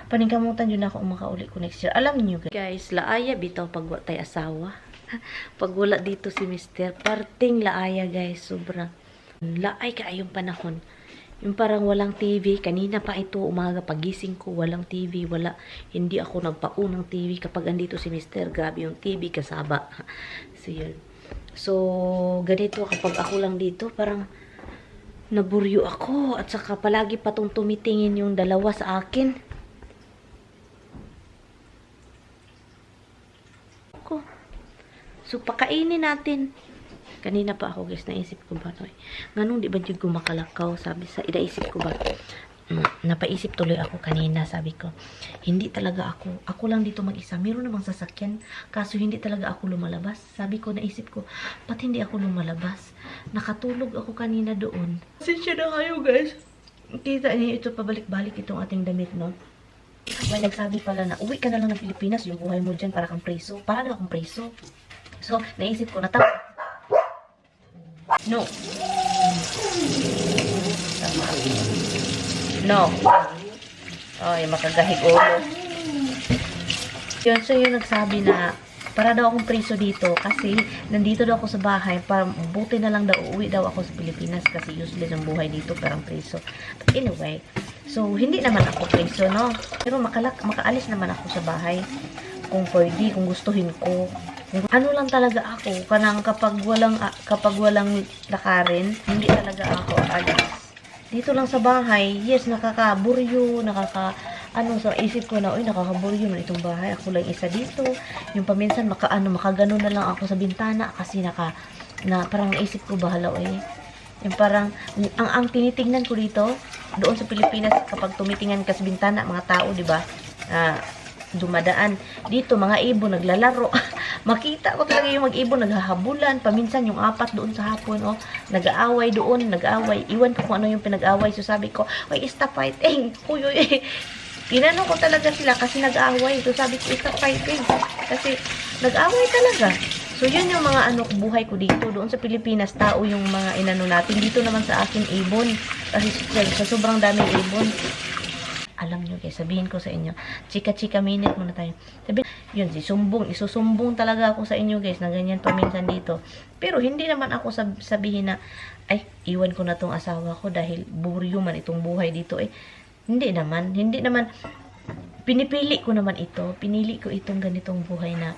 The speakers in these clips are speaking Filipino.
Paningkamutan yun ako makauli ko next year. Alam niyo guys, laaya bitaw pag wa tay asawa. Pag wala dito si Mister, parting laaya guys, sobra. Laay kaayong panahon. Yung parang walang TV, kanina pa ito, umaga pagising ko, walang TV, wala. Hindi ako nagpaunang TV kapag andito si Mister. Grabe yung TV kasaba. So, yun. So, ganito kapag ako lang dito, parang naburyo ako. At saka palagi pa tong tumitingin yung dalawa sa akin. So, pakainin natin. Kanina pa ako guys, naisip ko ba no? Nganong di ba yung gumakalakaw? Sabi sa, inaisip ko ba? Napaisip tuloy ako kanina, sabi ko. Hindi talaga ako lang dito mag-isa. Meron namang sasakyan, kaso hindi talaga ako lumalabas. Sabi ko, naisip ko, ba't hindi ako lumalabas? Nakatulog ako kanina doon. Sinsya na kayo guys. Kita niyo ito, pabalik-balik itong ating damit, no? May nagsabi pala na, uwi ka na lang ng Pilipinas, yung buhay mo dyan para kang preso. Para na akong preso. So, naisip ko, No. No. Ay, makagahig ulo. Yun, so yung nagsabi na, para daw akong preso dito kasi nandito daw ako sa bahay, para buti na lang daw uuwi daw ako sa Pilipinas kasi useless ang buhay dito, parang preso. But anyway, so hindi naman ako preso, no? Pero makaalis naman ako sa bahay kung pwede, kung gustuhin ko. Ano lang talaga ako, kanang kapag walang lakarin, hindi talaga ako alis. Dito lang sa bahay, yes, nakakaburyo, sa isip ko na, uy, nakakaburyo man itong bahay, ako lang isa dito. Yung paminsan, makagano na lang ako sa bintana, kasi parang naisip ko, bahalaw yung parang, ang tinitingnan ko dito, doon sa Pilipinas, kapag tumitingnan ka sa bintana, mga tao, di ba, dumadaan. Dito, mga ibon, naglalaro. Makita ko talaga yung mag-ibon, naghahabulan. Paminsan, yung 4 doon sa hapon, nag-aaway doon, nag-aaway. Iwan ko kung ano yung pinag-aaway. So, sabi ko, oy, stop fighting. Uy, tinanong ko talaga sila kasi nag-aaway. So, sabi ko, stop fighting. Kasi, nag-aaway talaga. So, yun yung mga buhay ko dito. Doon sa Pilipinas, tao yung mga inano natin. Dito naman sa akin, ibon. Kasi sa sobrang daming ibon. Alam nyo guys, sabihin ko sa inyo, chika-chika minute muna tayo. Sabihin, yun, isusumbong talaga ako sa inyo guys, na ganyan paminsan dito. Pero hindi naman ako sabihin na, ay, iwan ko na tong asawa ko dahil buryo man itong buhay dito. Hindi naman, pinipili ko naman ito, pinili ko itong ganitong buhay na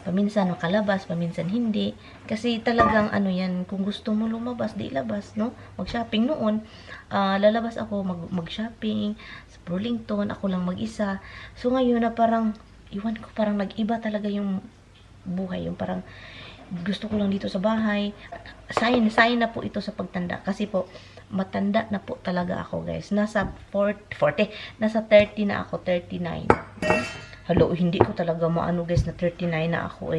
paminsan makalabas, paminsan hindi. Kasi talagang yan, kung gusto mo lumabas, di labas, no? Mag-shopping noon, lalabas ako, mag-shopping, sa Burlington, ako lang mag-isa. So ngayon na parang, iwan ko, parang nag-iba talaga yung buhay. Yung parang, gusto ko lang dito sa bahay. Sign na po ito sa pagtanda. Kasi po, matanda na po talaga ako, guys. Nasa 30 na ako, 39. Hello, hindi ko talaga maano guys na 39 na ako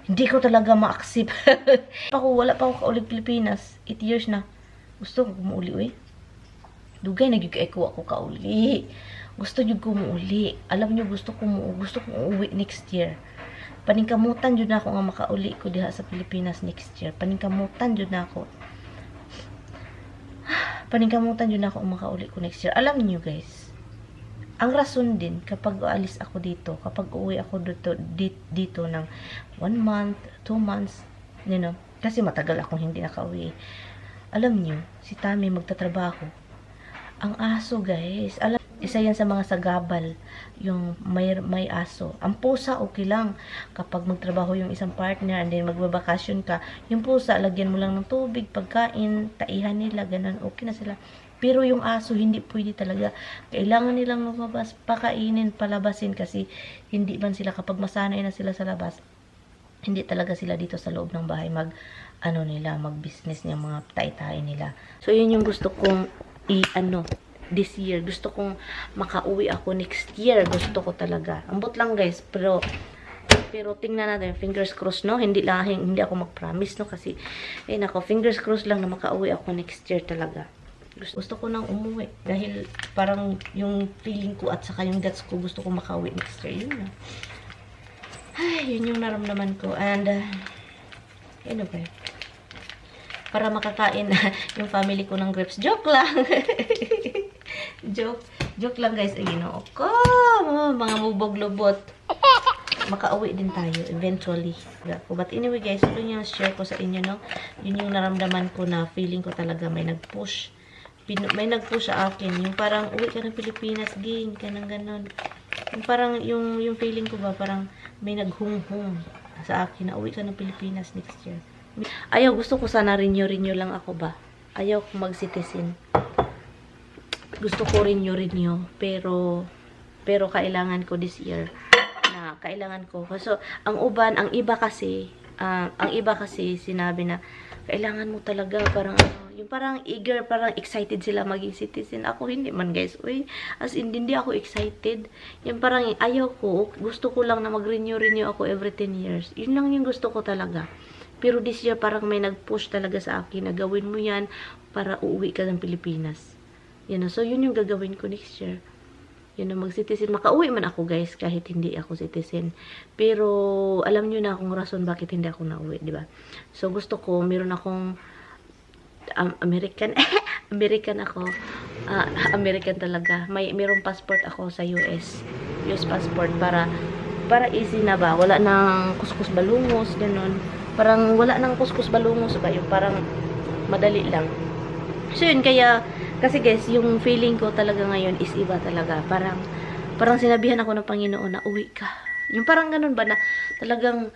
Hindi ko talaga ma-accept. Wala pa ako kaulig Pilipinas. 8 years na. Gusto ko kumuuli Dugay nagigay ko ako kauli. Gusto nyo kumuuli. Alam nyo, gusto ko uwi next year. Paningkamutan jud na ako nga makauli ko diha sa Pilipinas next year. Paningkamutan jud na ako. Paningkamutan jud na ako makauli ko next year. Alam niyo guys, ang rason din kapag alis ako dito, kapag uwi ako dito ng 1 month, 2 months, kasi matagal akong hindi nakauwi. Alam niyo, si Tami magtatrabaho. Ang aso guys, isa yan sa mga sagabal, yung may aso. Ang pusa, okay lang. Kapag magtrabaho yung isang partner and then magbabakasyon ka, yung pusa, lagyan mo lang ng tubig, pagkain, taihan nila, ganun, okay na sila. Pero yung aso, hindi pwede talaga. Kailangan nilang lumabas, pakainin, palabasin, kasi hindi man sila, kapag masanay na sila sa labas, hindi talaga sila dito sa loob ng bahay mag-business niya, mga tay-tay nila. So, yun yung gusto kong this year. Gusto kong makauwi ako next year. Gusto ko talaga. Ambot lang guys, pero tingnan natin, fingers crossed, no? Hindi ako mag-promise, no? Kasi, fingers crossed lang na makauwi ako next year talaga. Gusto ko nang umuwi. Dahil parang yung feeling ko at saka yung guts ko, gusto ko makauwi next year. Yun na. Ay, yun yung naramdaman ko. And, anyway, para makakain yung family ko ng grapes. Joke lang. Joke. Joke lang guys, ay ginoo ko. Mga mubog-lubot. Makauwi din tayo eventually. But anyway guys, ito yung share ko sa inyo, no? Yun yung naramdaman ko na feeling ko talaga may nag-push. May nag-push sa akin. Yung parang, uwi ka ng Pilipinas, ging, ganun ganon. Yung parang, yung feeling ko ba, parang may naghung-hung sa akin na uwi ka ng Pilipinas next year. Ayaw, gusto ko sana renew lang ako ba. Ayaw ko mag-citizen. Gusto ko renew, pero kailangan ko this year na kailangan ko. So, ang iba kasi sinabi na kailangan mo talaga parang yung parang eager, parang excited sila maging citizen. Ako hindi man guys. Uy, as in hindi ako excited. Yung parang ayaw ko, gusto ko lang na mag-renew ako every 10 years. Yun lang yung gusto ko talaga. Pero this year parang may nag-push talaga sa akin na gawin mo yan para uuwi ka ng Pilipinas. So yun yung gagawin ko next year. Mag-citizen. Makauwi man ako guys kahit hindi ako citizen. Pero alam nyo na kung rason bakit hindi ako nauwi, di ba? So gusto ko, meron akong American ako. American talaga. Merong passport ako sa US passport para easy na ba? Wala nang kuskus balungos, ganun. Parang wala nang kuskus balungos ba? Yung parang madali lang. So yun, kasi guys, yung feeling ko talaga ngayon is iba talaga. Parang sinabihan ako ng Panginoon na uwi ka. Yung parang ganun ba na talagang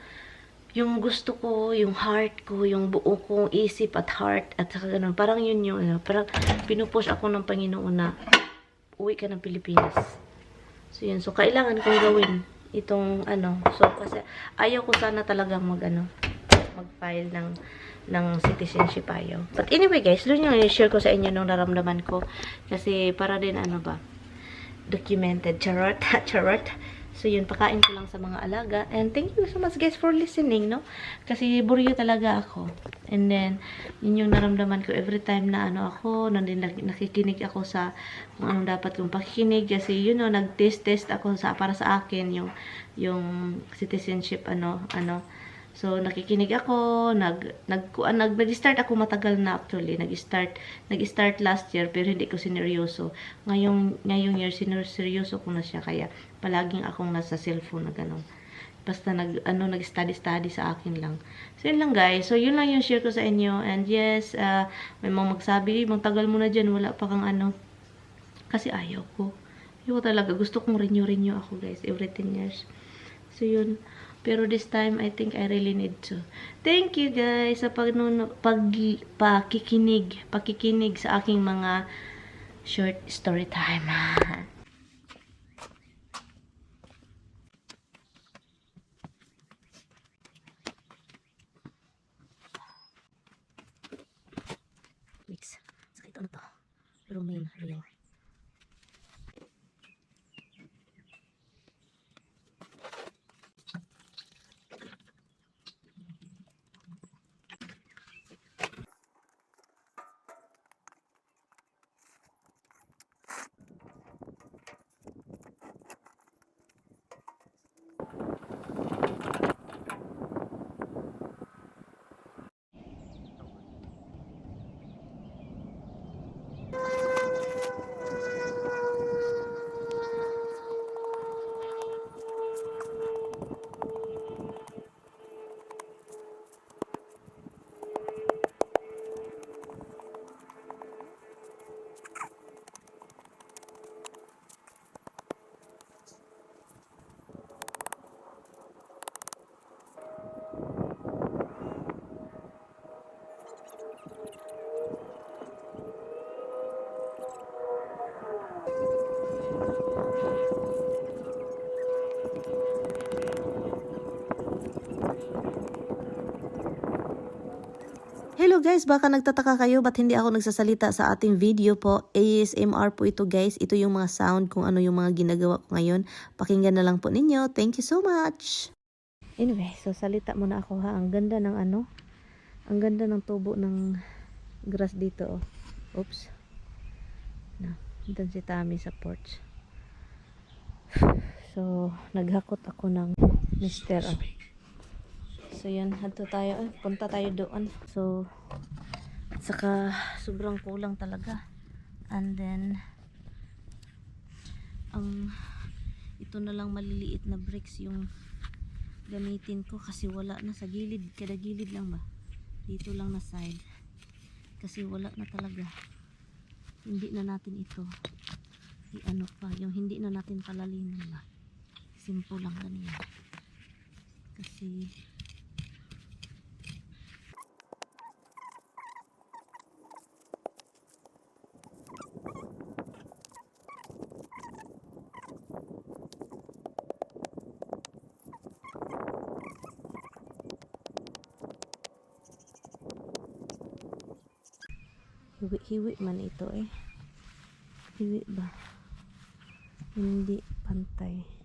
yung gusto ko, yung heart ko, yung buo kong isip at heart at saka ganun. Parang yun yung, parang pinupush ako ng Panginoon na uwi ka ng Pilipinas. So yun, so kailangan kong gawin itong so kasi ayaw ko sana talagang mag-file ng citizenship ayaw. But anyway guys, doon yung i-share ko sa inyo nung naramdaman ko. Kasi para din documented. Charot. So yun, pakain ko lang sa mga alaga. And thank you so much guys for listening, no? Kasi buryo talaga ako. And then, yun yung naramdaman ko every time na nakikinig ako sa kung anong dapat kong pakikinig. Kasi nag-test ako para sa akin yung citizenship So, nakikinig ako, nag-start ako matagal na actually. Nag-start last year, pero hindi ko sineryoso. Ngayong year, sineryoso ko na siya. Kaya, palaging akong nasa cellphone na gano'n. Basta nag-study sa akin lang. So, yun lang guys. So, yun lang yung share ko sa inyo. And yes, may mga magsabi, tagal mo na dyan, wala pa kang Kasi ayaw ko. Ayaw ko talaga. Gusto kong renew ako guys, every 10 years. So, yun. Pero this time, I think I really need to. Thank you guys sa pakikinig sa aking mga short story time. Mix. Sakit to. Pero main real. Hello guys, baka nagtataka kayo ba't hindi ako nagsasalita sa ating video po. ASMR po ito guys. Ito yung mga sound kung ano yung mga ginagawa ko ngayon. Pakinggan na lang po ninyo. Thank you so much. Anyway, so salita muna ako ha. Ang ganda ng ang ganda ng tubo ng grass dito. Oh. Oops. Doon si Tami sa porch. So, naghakot ako ng mister. So, yan. Punta tayo doon. So, at saka, sobrang kulang talaga. And then, ito na lang maliliit na bricks yung gamitin ko kasi wala na sa gilid, kada gilid lang ba, dito lang na side kasi wala na talaga. Hindi na natin ito i-ano pa, yung hindi na natin palaliman ba, simple lang ganyan kasi hiwi man ito eh. Hiwi ba? Hindi pantay.